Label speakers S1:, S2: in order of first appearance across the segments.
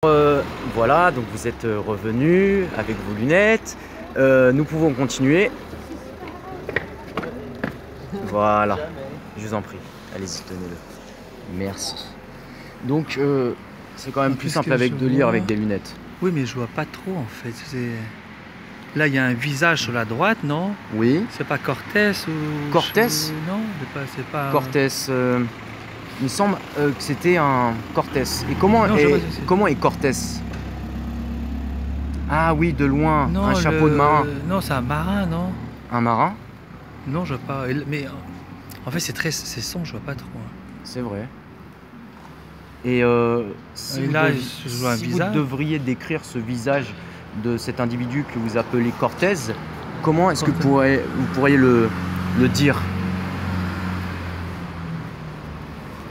S1: Voilà, donc vous êtes revenu avec vos lunettes. Nous pouvons continuer. Voilà, je vous en prie. Allez-y, tenez-le. Merci. Donc, c'est quand même plus simple avec de lire avec des lunettes.
S2: Oui, mais je vois pas trop en fait. Là, il y a un visage sur la droite, non?
S1: Oui.
S2: C'est pas Cortés ou...
S1: Cortés?
S2: Non, c'est pas...
S1: Cortés. Il me semble que c'était un Cortés. Et comment,
S2: Non,
S1: comment est Cortés? Ah oui, de loin,
S2: non,
S1: un chapeau de marin.
S2: Non, c'est un marin, non?
S1: Un marin?
S2: Non, je vois pas. Mais en fait, c'est sombre, je vois pas trop.
S1: C'est vrai. Et si,
S2: là,
S1: vous devriez décrire ce visage de cet individu que vous appelez Cortés, comment est-ce que vous pourriez le dire?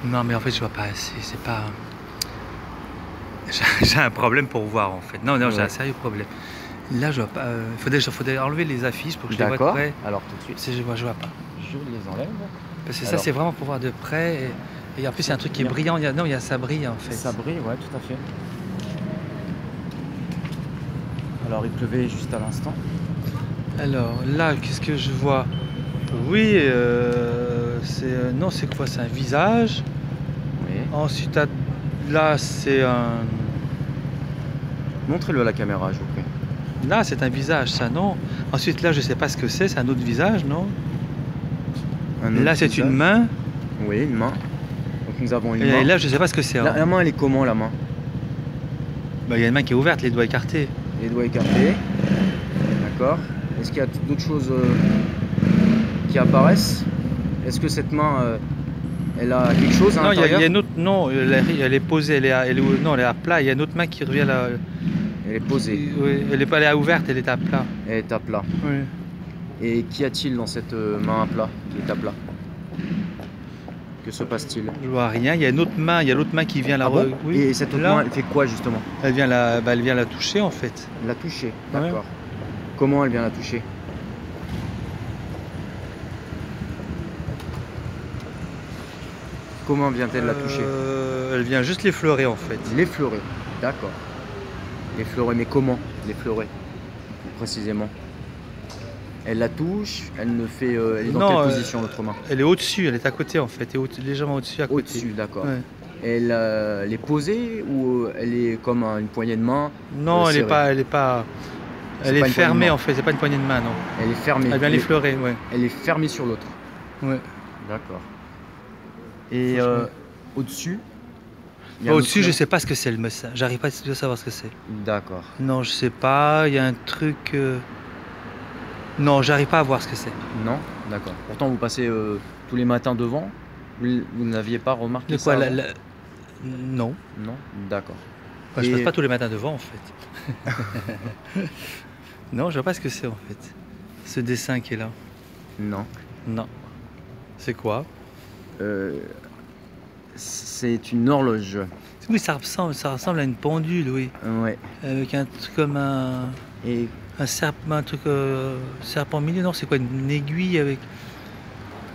S2: Non, mais en fait, je vois pas. C'est pas... J'ai un problème pour voir, en fait. Non, non, j'ai un sérieux problème. Là, je vois pas. Faudrait enlever les affiches pour que je les vois de près.
S1: Alors, tout de suite.
S2: Je vois pas.
S1: Je les enlève.
S2: Parce que ça, c'est vraiment pour voir de près. Et en plus, il y a un truc qui est brillant. Ça brille, en fait.
S1: Ça brille, ouais, tout à fait. Alors, il pleuvait juste à l'instant.
S2: Alors, là, qu'est-ce que je vois? Oui, non, c'est quoi? C'est un visage.
S1: Oui.
S2: Ensuite, là, c'est un...
S1: Montrez-le à la caméra, je vous prie.
S2: Là, c'est un visage, ça, non? Ensuite, là, je sais pas ce que c'est un autre visage, non? Là, c'est une main.
S1: Oui, une main. Donc, nous avons une main.
S2: Et là, je sais pas ce que c'est.
S1: La main, elle est comment, la main?
S2: Bah, il y a une main qui est ouverte, les doigts écartés.
S1: Les doigts écartés. D'accord. Est-ce qu'il y a d'autres choses qui apparaissent? Est-ce que cette main, elle a quelque chose à l'intérieur?
S2: Non, il y a une autre. Non, elle est posée. Non, elle est à plat. Il y a une autre main qui revient là.
S1: Elle est posée.
S2: Oui, elle est ouverte, elle est à plat.
S1: Elle est à plat.
S2: Oui.
S1: Et qu'y a-t-il dans cette main à plat, qui est à plat? Que se passe-t-il?
S2: Je vois rien. Il y a une autre main. Il y a l'autre main qui vient là.
S1: Ah bon?
S2: Oui.
S1: Et cette autre main, elle fait quoi justement?
S2: Elle vient la toucher en fait.
S1: La toucher, d'accord. Ouais. Comment elle vient la toucher? Comment vient-elle la toucher?
S2: Elle vient juste l'effleurer en fait.
S1: L'effleurer, d'accord. L'effleurer, mais comment l'effleurer précisément? Elle la touche, elle ne fait. Elle est dans quelle position l'autre main?
S2: Elle est au-dessus, elle est à côté en fait, elle est légèrement au-dessus à côté.
S1: Au-dessus, d'accord.
S2: Ouais.
S1: Elle est posée ou elle est comme une poignée de main?
S2: Non, elle est fermée en fait, c'est pas une poignée de main, non.
S1: Elle est fermée.
S2: Elle vient l'effleurer, ouais.
S1: Elle est fermée sur l'autre.
S2: Ouais.
S1: D'accord. Et au-dessus?
S2: Au-dessus, je sais pas ce que c'est le message. J'arrive pas à savoir ce que c'est.
S1: D'accord.
S2: Non, je sais pas. Il y a un truc. Non, j'arrive pas à voir ce que c'est.
S1: Non, d'accord. Pourtant, vous passez tous les matins devant. Vous n'aviez pas remarqué ça?
S2: Non.
S1: Non, d'accord.
S2: Enfin, je passe pas tous les matins devant en fait. Non, je vois pas ce que c'est en fait. Ce dessin qui est là.
S1: Non.
S2: Non. C'est quoi?
S1: C'est une horloge.
S2: Oui, ça ressemble à une pendule, oui.
S1: Ouais.
S2: Avec un truc comme un serpent milieu. Non, c'est quoi, une aiguille avec...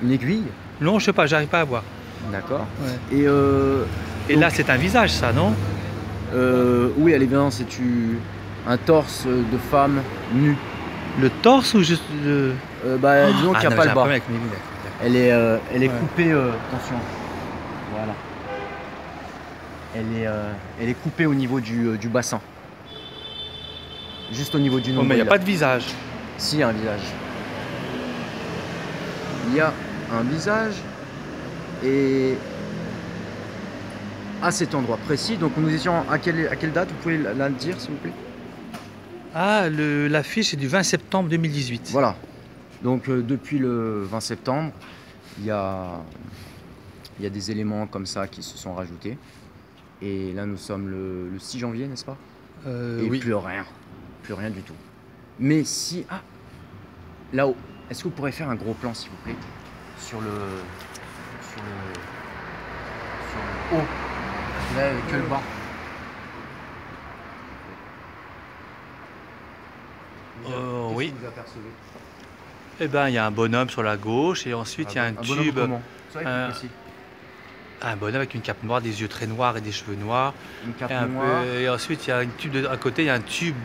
S1: Une aiguille?
S2: Non, je sais pas, j'arrive pas à voir.
S1: D'accord.
S2: Ouais. Et donc, là, c'est un visage, ça, non?
S1: Oui, elle est bien, c'est un torse de femme nue.
S2: Le torse ou juste
S1: disons qu'il n'y a pas le bas.
S2: Avec mes lunettes.
S1: Elle est coupée, attention. Voilà. Elle est coupée au niveau du bassin. Juste au niveau du nombril.
S2: Mais il n'y a pas de visage.
S1: Si, il y a un visage. Il y a un visage et à cet endroit précis. Donc nous étions à quelle date? Vous pouvez la dire s'il vous plaît?
S2: Ah, l'affiche est du 20 septembre 2018.
S1: Voilà. Donc depuis le 20 septembre, il y a des éléments comme ça qui se sont rajoutés. Et là nous sommes le 6 janvier, n'est-ce pas? Et oui. Plus rien. Plus rien du tout. Mais si... Ah, là-haut. Est-ce que vous pourrez faire un gros plan s'il vous plaît? Sur le haut. Là, que le bas.
S2: Oui.
S1: Vous apercevez?
S2: Eh ben, il y a un bonhomme sur la gauche et ensuite il y a un tube.
S1: Comment?
S2: Un bonhomme avec une cape noire, des yeux très noirs et des cheveux noirs.
S1: Une cape
S2: Et,
S1: noire.
S2: et ensuite, il y a une tube à côté, il y a un tube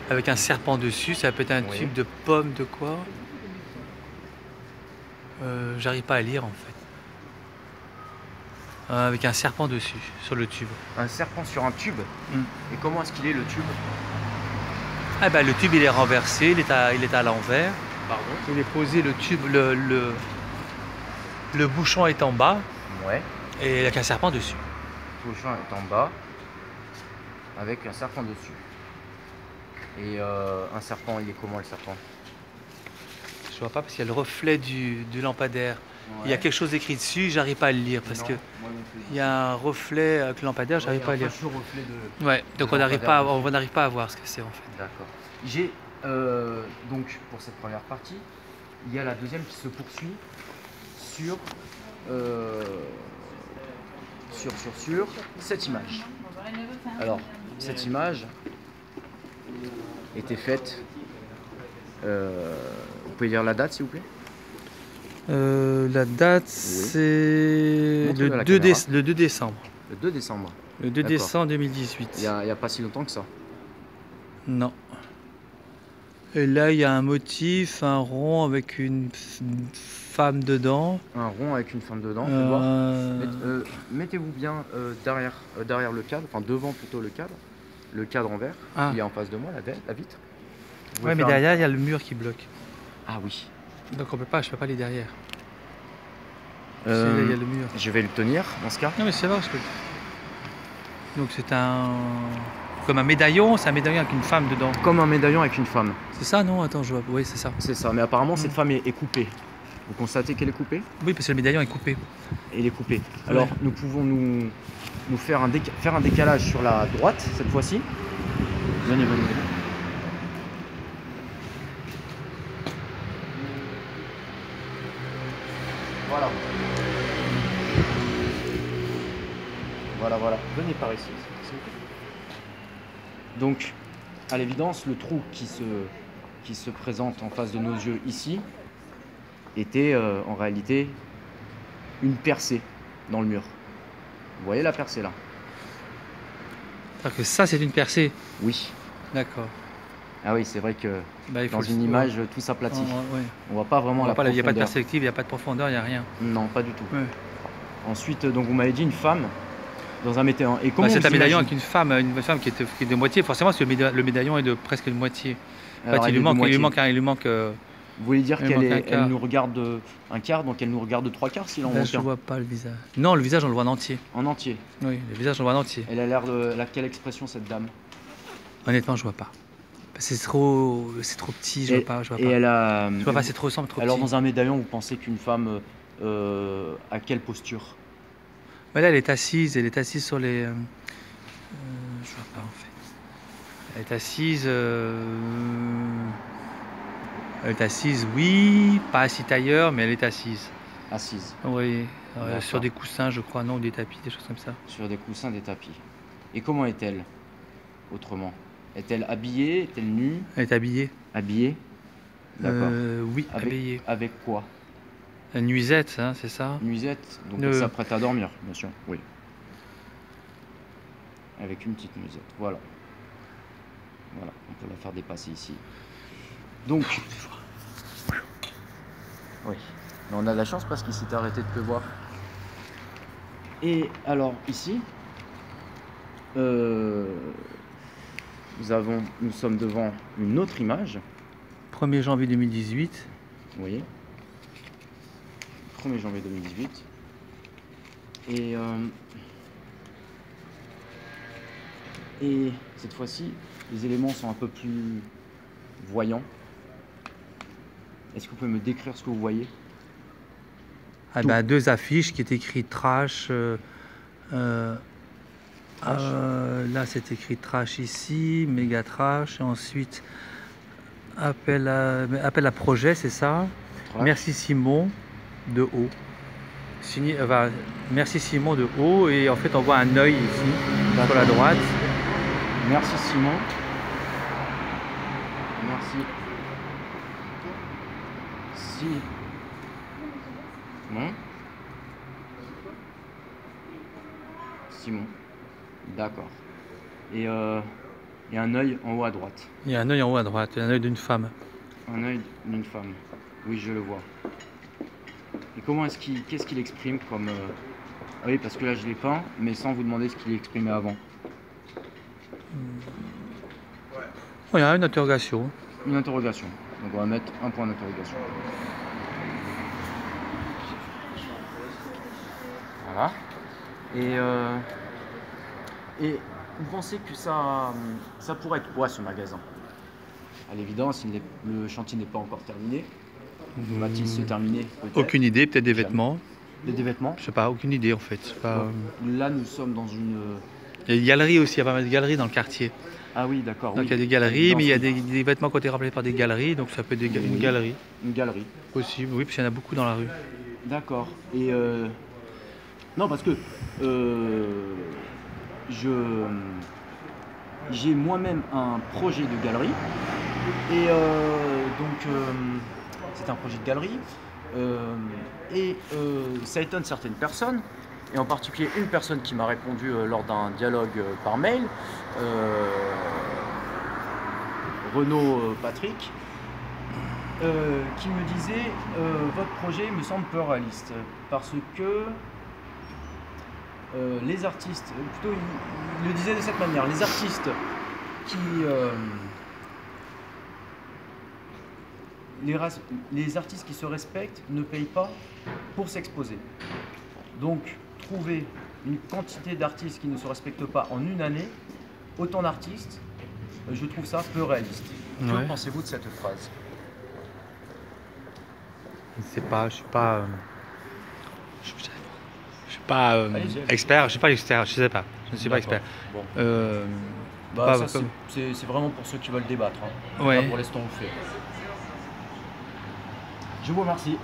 S2: avec un serpent dessus. Ça peut être un tube de pomme de quoi? J'arrive pas à lire en fait. Avec un serpent dessus, sur le tube.
S1: Un serpent sur un tube. Et comment est-ce qu'il est le tube?
S2: Ah ben, le tube il est renversé, il est à l'envers.
S1: Pardon.
S2: Il est posé, le tube, le bouchon est en bas.
S1: Ouais.
S2: Et avec un serpent dessus.
S1: Le bouchon est en bas. Avec un serpent dessus. Et un serpent, il est comment le serpent?
S2: Je vois pas parce qu'il y a le reflet du lampadaire.
S1: Ouais.
S2: Il y a quelque chose écrit dessus, j'arrive pas à le lire parce que il y a un reflet avec le lampadaire, j'arrive pas à lire.
S1: Reflet de...
S2: Ouais, donc on n'arrive pas à voir ce que c'est en fait.
S1: D'accord. J'ai donc pour cette première partie, il y a la deuxième qui se poursuit sur cette image. Alors cette image était faite. Vous pouvez lire la date s'il vous plaît?
S2: La date c'est le 2 décembre.
S1: Le 2 décembre.
S2: Le 2 décembre 2018.
S1: Il y a pas si longtemps que ça.
S2: Non. Et là il y a un motif, un rond avec une femme dedans.
S1: Un rond avec une femme dedans. Mettez-vous bien derrière le cadre, enfin devant plutôt le cadre en verre. Il est en face de moi, la vitre.
S2: Ouais, mais derrière il y a le mur qui bloque.
S1: Ah oui.
S2: Donc je peux pas aller derrière.
S1: Il
S2: y a le mur.
S1: Je vais le tenir dans ce cas.
S2: Non mais c'est vrai, je peux. Donc c'est comme un médaillon, c'est un médaillon avec une femme dedans.
S1: Comme un médaillon avec une femme.
S2: C'est ça, non? Attends, je vois. Oui, c'est ça.
S1: C'est ça, mais apparemment cette femme est coupée. Vous constatez qu'elle est coupée?
S2: Oui, parce que le médaillon est coupé.
S1: Et il est coupé. Alors nous pouvons nous faire un décalage sur la droite cette fois-ci. Venez. Voilà. Venez par ici. Donc, à l'évidence, le trou qui se présente en face de nos yeux ici était en réalité une percée dans le mur. Vous voyez la percée là?
S2: C'est-à-dire que ça, c'est une percée?
S1: Oui.
S2: D'accord.
S1: Ah oui, c'est vrai que dans une image, tout s'aplatit. On voit pas vraiment la profondeur.
S2: Il n'y a pas de perspective, il n'y a pas de profondeur, il n'y a rien.
S1: Non, pas du tout.
S2: Ouais.
S1: Ensuite, donc vous m'avez dit une femme dans un médaillon. Et comment
S2: c'est un médaillon avec une femme qui est de moitié. Forcément, parce que le médaillon est de presque une moitié. En fait, il lui manque.
S1: Vous voulez dire qu'elle nous regarde un quart, donc elle nous regarde trois quarts s'il en manque un?
S2: Je vois pas le visage. Non, le visage on le voit en entier.
S1: En entier?
S2: Oui, le visage on le voit en entier.
S1: Elle a l'air de... quelle expression cette dame?
S2: Honnêtement, je vois pas. C'est trop petit, je vois pas.
S1: Et elle a...
S2: Je vois pas, c'est trop simple, trop
S1: alors,
S2: petit.
S1: dans un médaillon, vous pensez qu'une femme a quelle posture?
S2: Là, elle est assise sur les... je vois pas en fait. Elle est assise, oui, pas assise ailleurs, mais elle est assise.
S1: Assise?
S2: Oui, sur des coussins, je crois, non, des tapis, des choses comme ça.
S1: Sur des coussins, des tapis. Et comment est-elle, autrement? Est-elle habillée? Est-elle nue?
S2: Elle est habillée.
S1: Habillée? D'accord.
S2: Oui, habillée.
S1: Avec quoi?
S2: Une nuisette, hein, c'est ça?
S1: Nuisette, donc elle s'apprête à dormir, bien sûr, oui. Avec une petite nuisette, voilà. Voilà, on peut la faire dépasser ici. Donc, oui, mais on a de la chance parce qu'il s'est arrêté de pleuvoir. Et alors ici, nous sommes devant une autre image.
S2: 1er janvier 2018.
S1: Vous voyez, 1er janvier 2018. Et cette fois-ci, les éléments sont un peu plus voyants. Est-ce que vous pouvez me décrire ce que vous voyez?
S2: Deux affiches qui est écrit trash. Là, c'est écrit trash ici, méga trash. Et ensuite, appel à projet, c'est ça. Trash. Merci Simon de haut. Signé, merci Simon de haut. Et en fait, on voit un œil ici, sur la droite.
S1: Merci Simon. Merci. Simon. Simon. D'accord. Et un œil en haut à droite.
S2: Il y a un œil en haut à droite, un œil d'une femme.
S1: Un œil d'une femme. Oui, je le vois. Et qu'est-ce qu'il exprime comme... Ah oui, parce que là je l'ai peint, mais sans vous demander ce qu'il exprimait avant.
S2: Il y a une interrogation.
S1: Une interrogation. Donc on va mettre un point d'interrogation. Voilà. Et vous pensez que ça pourrait être quoi ce magasin? À l'évidence, le chantier n'est pas encore terminé. Va-t-il se terminer peut-être?
S2: Aucune idée, peut-être des vêtements.
S1: Des vêtements?
S2: Je sais pas, aucune idée en fait. Pas...
S1: Là, nous sommes dans une...
S2: Il y a des galeries aussi, il y a pas mal de galeries dans le quartier.
S1: Ah oui, d'accord.
S2: Donc
S1: oui.
S2: Il y a des galeries, mais il y a des vêtements qui ont été remplacés par des galeries, donc ça peut être une galerie.
S1: Une galerie.
S2: Possible, oui, parce qu'il y en a beaucoup dans la rue.
S1: D'accord. Et non, parce que j'ai moi-même un projet de galerie. Et c'est un projet de galerie. Ça étonne certaines personnes, et en particulier une personne qui m'a répondu lors d'un dialogue par mail, Renaud Patrick, qui me disait votre projet me semble peu réaliste parce que les artistes, plutôt il le disait de cette manière, les artistes les artistes qui se respectent ne payent pas pour s'exposer. Donc, trouver une quantité d'artistes qui ne se respectent pas en une année, autant d'artistes, je trouve ça peu réaliste. Que pensez-vous de cette phrase?
S2: Je sais pas, je suis pas expert, je suis pas expert, je sais pas, je ne suis pas expert.
S1: Bon.
S2: Pas,
S1: c'est vraiment pour ceux qui veulent débattre. Hein.
S2: Ouais.
S1: Là, pour l'instant, on fait. Je vous remercie.